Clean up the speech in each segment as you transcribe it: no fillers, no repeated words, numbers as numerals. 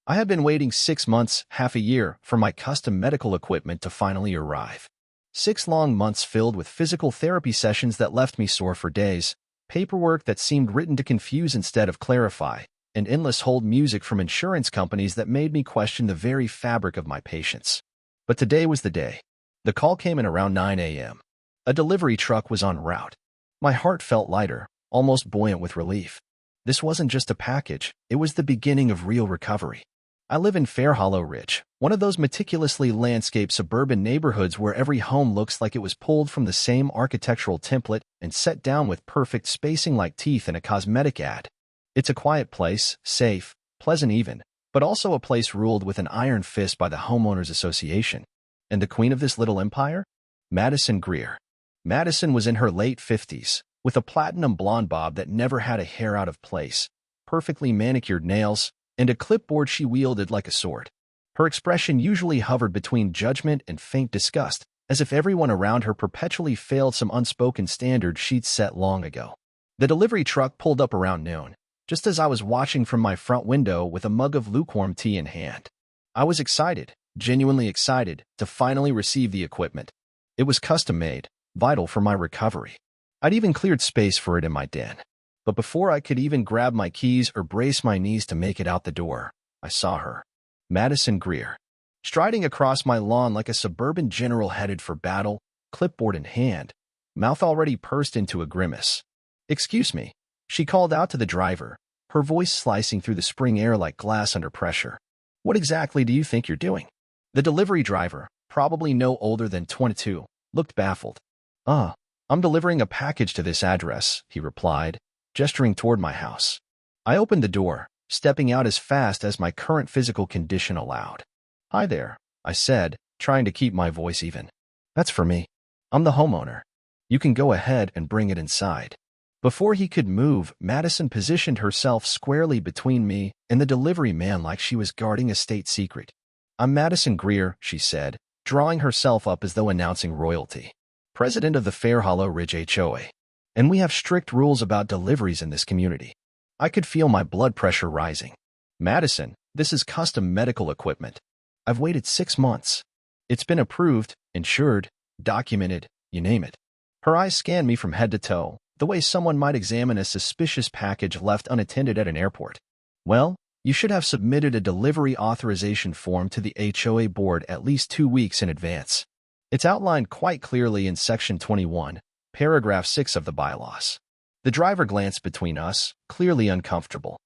I had been waiting 6 months, half a year, for my custom medical equipment to finally arrive. 6 long months filled with physical therapy sessions that left me sore for days, paperwork that seemed written to confuse instead of clarify, and endless hold music from insurance companies that made me question the very fabric of my patience. But today was the day. The call came in around 9 a.m. A delivery truck was en route. My heart felt lighter, almost buoyant with relief. This wasn't just a package, it was the beginning of real recovery. I live in Fair Hollow Ridge, one of those meticulously landscaped suburban neighborhoods where every home looks like it was pulled from the same architectural template and set down with perfect spacing like teeth in a cosmetic ad. It's a quiet place, safe, pleasant even, but also a place ruled with an iron fist by the Homeowners Association. And the queen of this little empire? Madison Greer. Madison was in her late 50s, with a platinum blonde bob that never had a hair out of place, perfectly manicured nails, and a clipboard she wielded like a sword. Her expression usually hovered between judgment and faint disgust, as if everyone around her perpetually failed some unspoken standard she'd set long ago. The delivery truck pulled up around noon, just as I was watching from my front window with a mug of lukewarm tea in hand. I was excited, genuinely excited, to finally receive the equipment. It was custom-made, vital for my recovery. I'd even cleared space for it in my den. But before I could even grab my keys or brace my knees to make it out the door, I saw her. Madison Greer. Striding across my lawn like a suburban general headed for battle, clipboard in hand, mouth already pursed into a grimace. "Excuse me," she called out to the driver, her voice slicing through the spring air like glass under pressure. "What exactly do you think you're doing?" The delivery driver, probably no older than 22, looked baffled. I'm delivering a package to this address," he replied, gesturing toward my house. I opened the door, stepping out as fast as my current physical condition allowed. "Hi there," I said, trying to keep my voice even. "That's for me. I'm the homeowner. You can go ahead and bring it inside." Before he could move, Madison positioned herself squarely between me and the delivery man like she was guarding a state secret. "I'm Madison Greer," she said, drawing herself up as though announcing royalty. "President of the Fair Hollow Ridge HOA. And we have strict rules about deliveries in this community." I could feel my blood pressure rising. "Madison, this is custom medical equipment. I've waited 6 months. It's been approved, insured, documented, you name it." Her eyes scanned me from head to toe, the way someone might examine a suspicious package left unattended at an airport. "Well, you should have submitted a delivery authorization form to the HOA board at least 2 weeks in advance. It's outlined quite clearly in Section 21, Paragraph 6 of the bylaws." The driver glanced between us, clearly uncomfortable.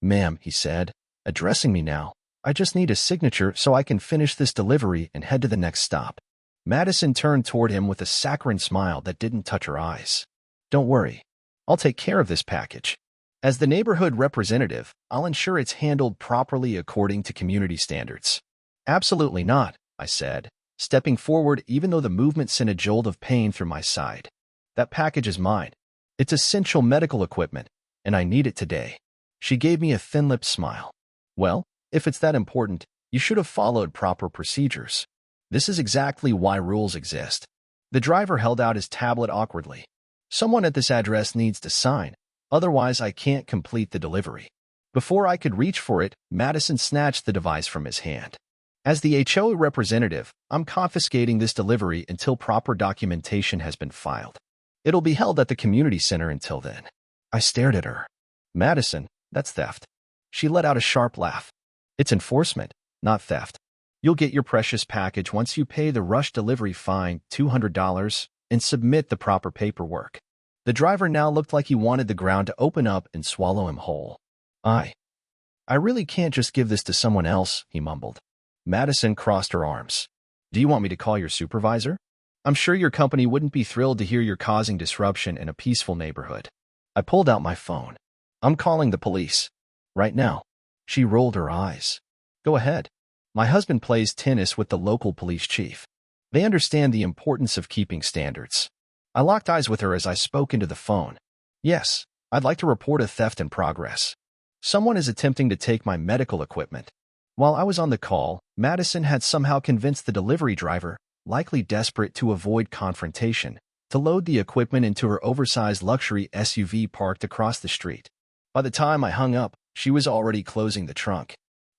Ma'am," he said, addressing me now, "I just need a signature so I can finish this delivery and head to the next stop." Madison turned toward him with a saccharine smile that didn't touch her eyes. "Don't worry. I'll take care of this package. As the neighborhood representative, I'll ensure it's handled properly according to community standards." "Absolutely not," I said, stepping forward even though the movement sent a jolt of pain through my side. "That package is mine. It's essential medical equipment, and I need it today." She gave me a thin-lipped smile. "Well, if it's that important, you should have followed proper procedures. This is exactly why rules exist." The driver held out his tablet awkwardly. "Someone at this address needs to sign, otherwise I can't complete the delivery." Before I could reach for it, Madison snatched the device from his hand. "As the HOA representative, I'm confiscating this delivery until proper documentation has been filed. It'll be held at the community center until then." I stared at her. "Madison, that's theft." She let out a sharp laugh. "It's enforcement, not theft. You'll get your precious package once you pay the rush delivery fine, $200, and submit the proper paperwork." The driver now looked like he wanted the ground to open up and swallow him whole. I really can't just give this to someone else," he mumbled. Madison crossed her arms. "Do you want me to call your supervisor? I'm sure your company wouldn't be thrilled to hear you're causing disruption in a peaceful neighborhood." I pulled out my phone. "I'm calling the police. Right now." She rolled her eyes. "Go ahead. My husband plays tennis with the local police chief. They understand the importance of keeping standards." I locked eyes with her as I spoke into the phone. "Yes, I'd like to report a theft in progress. Someone is attempting to take my medical equipment." While I was on the call, Madison had somehow convinced the delivery driver, likely desperate to avoid confrontation, to load the equipment into her oversized luxury SUV parked across the street. By the time I hung up, she was already closing the trunk.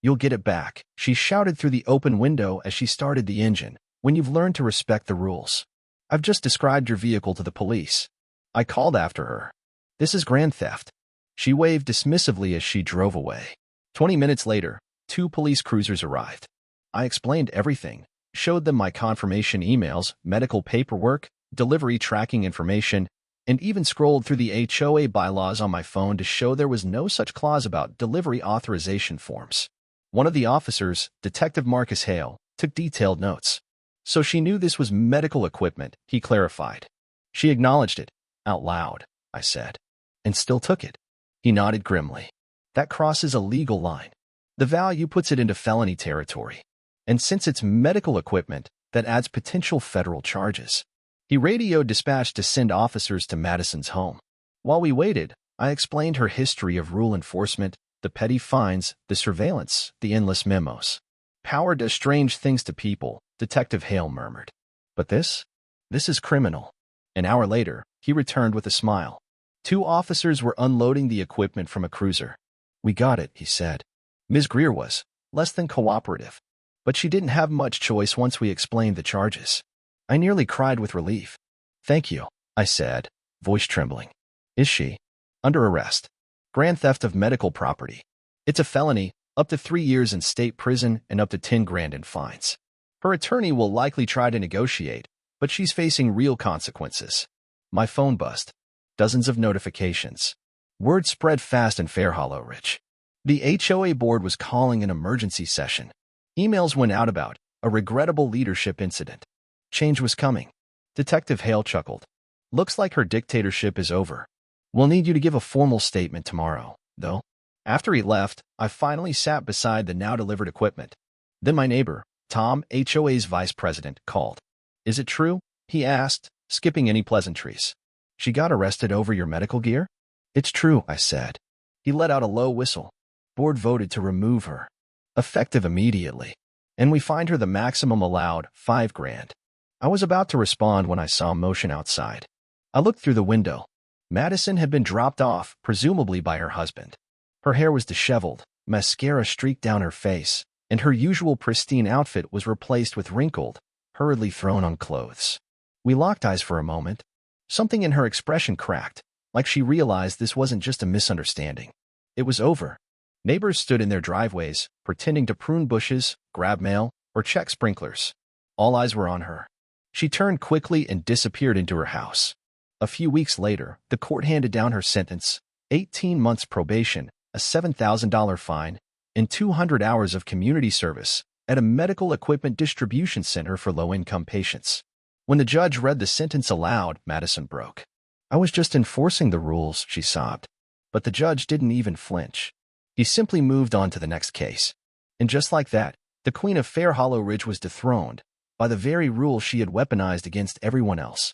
You'll get it back, she shouted through the open window as she started the engine, when you've learned to respect the rules. I've just described your vehicle to the police. I called after her. This is grand theft. She waved dismissively as she drove away. 20 minutes later, 2 police cruisers arrived. I explained everything, showed them my confirmation emails, medical paperwork, delivery tracking information, and even scrolled through the HOA bylaws on my phone to show there was no such clause about delivery authorization forms. One of the officers, Detective Marcus Hale, took detailed notes. So she knew this was medical equipment, he clarified. She acknowledged it, out loud, I said, and still took it. He nodded grimly. That crosses a legal line. The value puts it into felony territory. And since it's medical equipment, that adds potential federal charges. He radioed dispatch to send officers to Madison's home. While we waited, I explained her history of rule enforcement, the petty fines, the surveillance, the endless memos. Power does strange things to people, Detective Hale murmured. But this is criminal. An hour later, he returned with a smile. 2 officers were unloading the equipment from a cruiser. We got it, he said. Ms. Greer was less than cooperative. But she didn't have much choice once we explained the charges. I nearly cried with relief. Thank you, I said, voice trembling. Is she under arrest? Grand theft of medical property. It's a felony, up to 3 years in state prison and up to 10 grand in fines. Her attorney will likely try to negotiate, but she's facing real consequences. My phone buzzed. Dozens of notifications. Word spread fast in Fairhollow Ridge. The HOA board was calling an emergency session. Emails went out about a regrettable leadership incident. Change was coming. Detective Hale chuckled. Looks like her dictatorship is over. We'll need you to give a formal statement tomorrow, though. After he left, I finally sat beside the now-delivered equipment. Then my neighbor, Tom, HOA's vice president, called. Is it true? He asked, skipping any pleasantries. She got arrested over your medical gear? It's true, I said. He let out a low whistle. Board voted to remove her. Effective immediately. And we fined her the maximum allowed, 5 grand. I was about to respond when I saw motion outside. I looked through the window. Madison had been dropped off, presumably by her husband. Her hair was disheveled, mascara streaked down her face, and her usual pristine outfit was replaced with wrinkled, hurriedly thrown-on clothes. We locked eyes for a moment. Something in her expression cracked, like she realized this wasn't just a misunderstanding. It was over. Neighbors stood in their driveways, pretending to prune bushes, grab mail, or check sprinklers. All eyes were on her. She turned quickly and disappeared into her house. A few weeks later, the court handed down her sentence, 18 months probation, a $7,000 fine, and 200 hours of community service at a medical equipment distribution center for low-income patients. When the judge read the sentence aloud, Madison broke. I was just enforcing the rules, she sobbed. But the judge didn't even flinch. He simply moved on to the next case. And just like that, the Queen of Fairhollow Ridge was dethroned by the very rule she had weaponized against everyone else.